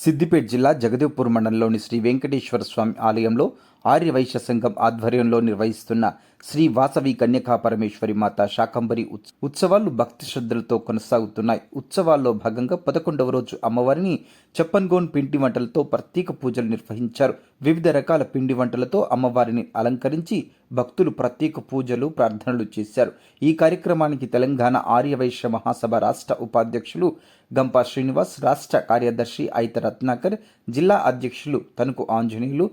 సిద్దిపేట జిల్లా జగదేవ్పూర్ మండలంలోని శ్రీ వెంకటేశ్వర స్వామి ఆలయంలో ఆర్యవైశ్య సంఘం ఆధ్వర్యంలో నిర్వహిస్తున్న శ్రీ వాసవి కన్యకా పరమేశ్వరి మాత శాకంబరి ఉత్సవాలు భక్తి శ్రద్ధలతో కొనసాగుతున్నాయి. ఉత్సవాల్లో భాగంగా 11వ రోజు అమ్మవారిని చెప్పన్గోన్ పిండి వంటలతో ప్రత్యేక పూజలు నిర్వహించారు. వివిధ రకాల పిండి వంటలతో అమ్మవారిని అలంకరించి భక్తులు ప్రత్యేక పూజలు ప్రార్థనలు చేశారు. ఈ కార్యక్రమానికి తెలంగాణ ఆర్యవైశ్య మహాసభ రాష్ట్ర ఉపాధ్యక్షులు గంపా శ్రీనివాస్, రాష్ట్ర కార్యదర్శి ఐత రత్నాకర్, జిల్లా అధ్యక్షులు తణుకు ఆంజనేయులు,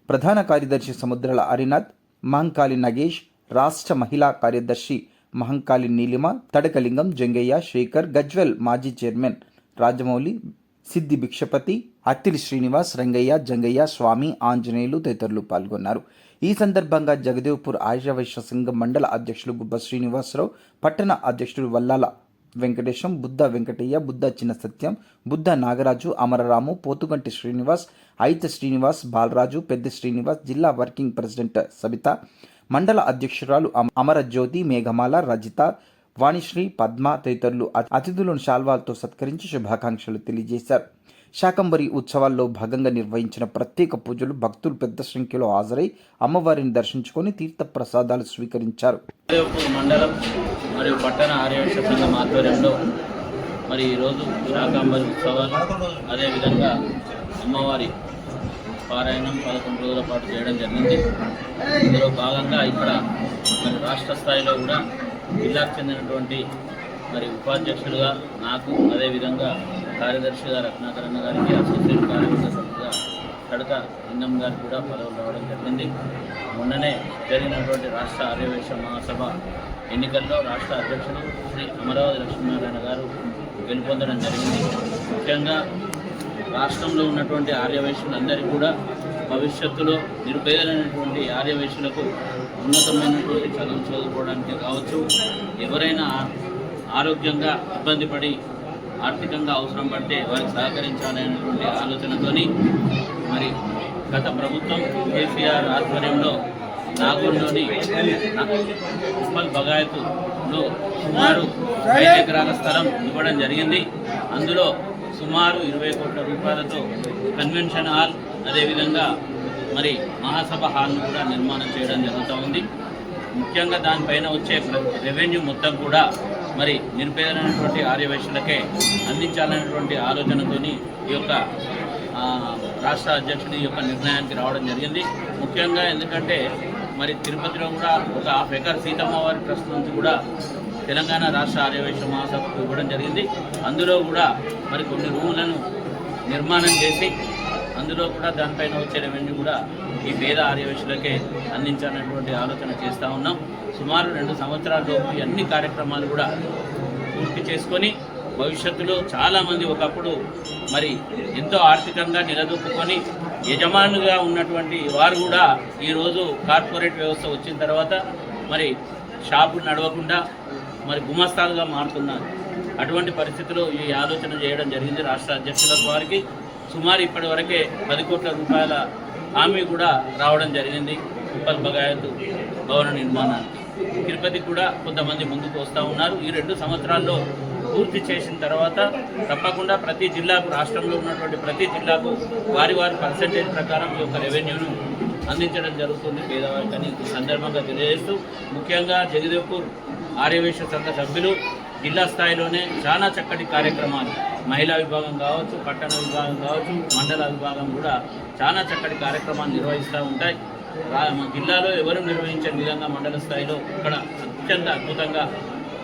ప్రధాన కార్యదర్శి సముద్రాల హరినాథ్, మహంకాళి నగేష్, రాష్ట్ర మహిళా కార్యదర్శి మహంకాళి నీలిమ, తడకలింగం, జంగయ్య, శేఖర్, గజ్వెల్ మాజీ చైర్మన్ రాజమౌళి, సిద్ధి భిక్షపతి, అత్తిలి శ్రీనివాస్, రంగయ్య, జంగయ్య, స్వామి, ఆంజనేయులు తదితరులు పాల్గొన్నారు. ఈ సందర్భంగా జగదేవ్పూర్ ఆర్యవైశ్య సంఘం మండల అధ్యక్షులు గుబ్బ శ్రీనివాసరావు, పట్టణ అధ్యక్షులు వల్లాల వెంకటేశం, బుద్ధ వెంకటయ్య, బుద్ధ చిన్న సత్యం, బుద్ధ నాగరాజు, అమరరాము, పోతుగంటి శ్రీనివాస్, ఐత శ్రీనివాస్, బాలరాజు, పెద్ద శ్రీనివాస్, జిల్లా వర్కింగ్ ప్రెసిడెంట్ సబిత, మండల అధ్యక్షురాలు అమరజ్యోతి, మేఘమాల, రజిత, వాణిశ్రీ, పద్మ తదితరులు అతిథులను శాల్వాలతో సత్కరించి శుభాకాంక్షలు తెలియజేశారు. శాకంబరి ఉత్సవాల్లో భాగంగా నిర్వహించిన ప్రత్యేక పూజలు భక్తులు పెద్ద సంఖ్యలో హాజరై అమ్మవారిని దర్శించుకొని తీర్థ ప్రసాదాలు స్వీకరించారు. మండలం మరియు పట్టణ ఆర్యవైశ్య సంఘం ఆధ్వర్యంలో మరి ఈరోజు శాకంబరి ఉత్సవాలు, అదేవిధంగా అమ్మవారి పారాయణం 11 రోజుల పాటు చేయడం జరిగింది. ఇందులో భాగంగా ఇక్కడ మరి రాష్ట్ర స్థాయిలో కూడా జిల్లాకు చెందినటువంటి మరి ఉపాధ్యక్షులుగా నాకు, అదేవిధంగా కార్యదర్శిగా రత్నాకరణ గారికి, అసోసియేట్ కార్యవర్గ సభ్యుగా కడక లింగం గారికి కూడా పదవులు రావడం జరిగింది. మొన్ననే జరిగినటువంటి రాష్ట్ర ఆర్యవైశ్య మహాసభ ఎన్నికల్లో రాష్ట్ర అధ్యక్షుడు శ్రీ అమరావతి లక్ష్మీనారాయణ గారు గెలుపొందడం జరిగింది. ముఖ్యంగా రాష్ట్రంలో ఉన్నటువంటి ఆర్యవైశ్యులందరికీ కూడా భవిష్యత్తులో నిరుపేదలైనటువంటి ఆర్యవైశ్యులకు ఉన్నతమైనటువంటి చదువు చదువుకోవడానికి కావచ్చు, ఎవరైనా ఆరోగ్యంగా ఇబ్బంది పడి ఆర్థికంగా అవసరం పడితే వారికి సహకరించాలనేటువంటి ఆలోచనతోని మరి గత ప్రభుత్వం కేసీఆర్ ఆధ్వర్యంలో నాగూరులోని ఉప్పల్ బగాయతులో సుమారు 5 ఎకరాల స్థలం ఇవ్వడం జరిగింది. అందులో సుమారు 20 కోట్ల రూపాయలతో కన్వెన్షన్ హాల్, అదేవిధంగా మరి మహాసభ హాల్ను కూడా నిర్మాణం చేయడం జరుగుతూ ఉంది. ముఖ్యంగా దానిపైన వచ్చే రెవెన్యూ మొత్తం కూడా మరి నిరుపేదలైనటువంటి ఆర్యవైశ్యులకే అందించాలనేటువంటి ఆలోచనతోని ఈ యొక్క రాష్ట్ర అధ్యక్షుడి యొక్క నిర్ణయానికి రావడం జరిగింది. ముఖ్యంగా ఎందుకంటే మరి తిరుపతిలో కూడా ఒక 1/2 ఎకర్ సీతమ్మవారి ట్రస్ట్ నుంచి కూడా తెలంగాణ రాష్ట్ర ఆర్యవైశ్య మహాసభకు ఇవ్వడం జరిగింది. అందులో కూడా మరి కొన్ని రూములను నిర్మాణం చేసి అందులో కూడా దానిపైన వచ్చే రెవెన్యూ కూడా ఈ పేద ఆర్యవైశ్యులకే అందించాలనేటువంటి ఆలోచన చేస్తూ ఉన్నాం. సుమారు 2 సంవత్సరాలలోపు అన్ని కార్యక్రమాలు కూడా పూర్తి చేసుకొని భవిష్యత్తులో చాలామంది ఒకప్పుడు మరి ఎంతో ఆర్థికంగా నిలదొక్కుని యజమానులుగా ఉన్నటువంటి వారు కూడా ఈరోజు కార్పొరేట్ వ్యవస్థ వచ్చిన తర్వాత మరి షాపులు నడవకుండా మరి గుమస్తాలుగా మారుతున్నారు. అటువంటి పరిస్థితిలో ఈ ఆలోచన చేయడం జరిగింది. రాష్ట్ర అధ్యక్షుల వారికి సుమారు ఇప్పటి వరకే 10 కోట్ల రూపాయల హామీ కూడా రావడం జరిగింది. ఉప్పల్ బగాయతు భవన నిర్మాణానికి తిరుపతికి కూడా కొంతమంది ముందుకు వస్తూ ఉన్నారు. ఈ 2 సంవత్సరాల్లో పూర్తి చేసిన తర్వాత తప్పకుండా ప్రతి జిల్లాకు, రాష్ట్రంలో ఉన్నటువంటి ప్రతి జిల్లాకు వారి పర్సెంటేజ్ ప్రకారం ఈ యొక్క రెవెన్యూను అందించడం జరుగుతుంది పేదవారికి అని సందర్భంగా తెలియజేస్తూ, ముఖ్యంగా జగదేవ్పూర్ ఆర్యవైశ్య సంఘ సభ్యులు జిల్లా స్థాయిలోనే చాలా చక్కటి కార్యక్రమాలు, మహిళా విభాగం కావచ్చు, పట్టణ విభాగం కావచ్చు, మండల విభాగం కూడా చాలా చక్కటి కార్యక్రమాలు నిర్వహిస్తూ ఉంటాయి. జిల్లాలో ఎవరు నిర్వహించే విధంగా మండల స్థాయిలో ఇక్కడ అత్యంత అద్భుతంగా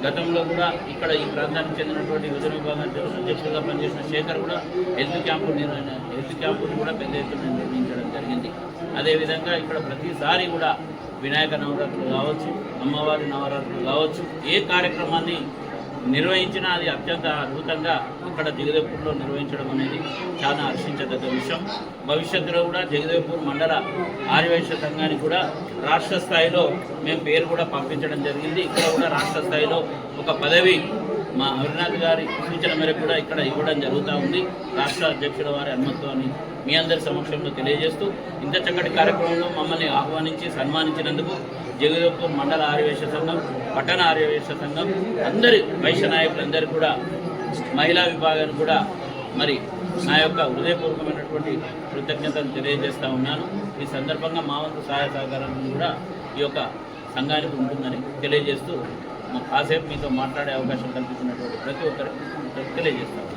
గతంలో కూడా ఇక్కడ ఈ ప్రాంతానికి చెందినటువంటి యువజన విభాగం అధ్యక్షులుగా పనిచేసిన శేఖర్ కూడా హెల్త్ క్యాంపును కూడా పెద్ద ఎత్తున నిర్వహించడం జరిగింది. అదేవిధంగా ఇక్కడ ప్రతిసారి కూడా వినాయక నవరాత్రులు కావచ్చు, అమ్మవారి నవరాత్రులు కావచ్చు, ఏ కార్యక్రమాన్ని నిర్వహించినా అది అత్యంత అద్భుతంగా ఇక్కడ జగదేవ్పూర్లో నిర్వహించడం అనేది చాలా హర్షించదగ్గ విషయం. భవిష్యత్తులో కూడా జగదేవ్పూర్ మండల ఆర్యవైశ్య సంఘానికి కూడా రాష్ట్ర స్థాయిలో మేము పేరు కూడా పంపించడం జరిగింది. ఇక్కడ కూడా రాష్ట్ర స్థాయిలో ఒక పదవి మా హరినాథ్ గారి సూచన మేరకు కూడా ఇక్కడ ఇవ్వడం జరుగుతూ ఉంది. రాష్ట్ర అధ్యక్షుల వారి అనుమతితో అని మీ అందరి సమక్షంలో తెలియజేస్తూ, ఇంత చక్కటి కార్యక్రమంలో మమ్మల్ని ఆహ్వానించి సన్మానించినందుకు జగదేవ్పూర్ మండల ఆర్యవైశ్య సంఘం, పట్టణ ఆర్యవైశ్య సంఘం అందరి వైశ్య నాయకులందరూ కూడా, మహిళా విభాగాన్ని కూడా మరి నా యొక్క హృదయపూర్వకమైనటువంటి కృతజ్ఞతలు తెలియజేస్తూ ఉన్నాను. ఈ సందర్భంగా మా వంతు సహాయ సహకారాలను కూడా ఈ యొక్క సంఘానికి ఉంటుందని తెలియజేస్తూ కాసేపు మీతో మాట్లాడే అవకాశం కల్పించినటువంటి ప్రతి ఒక్కరికి తెలియజేస్తాను.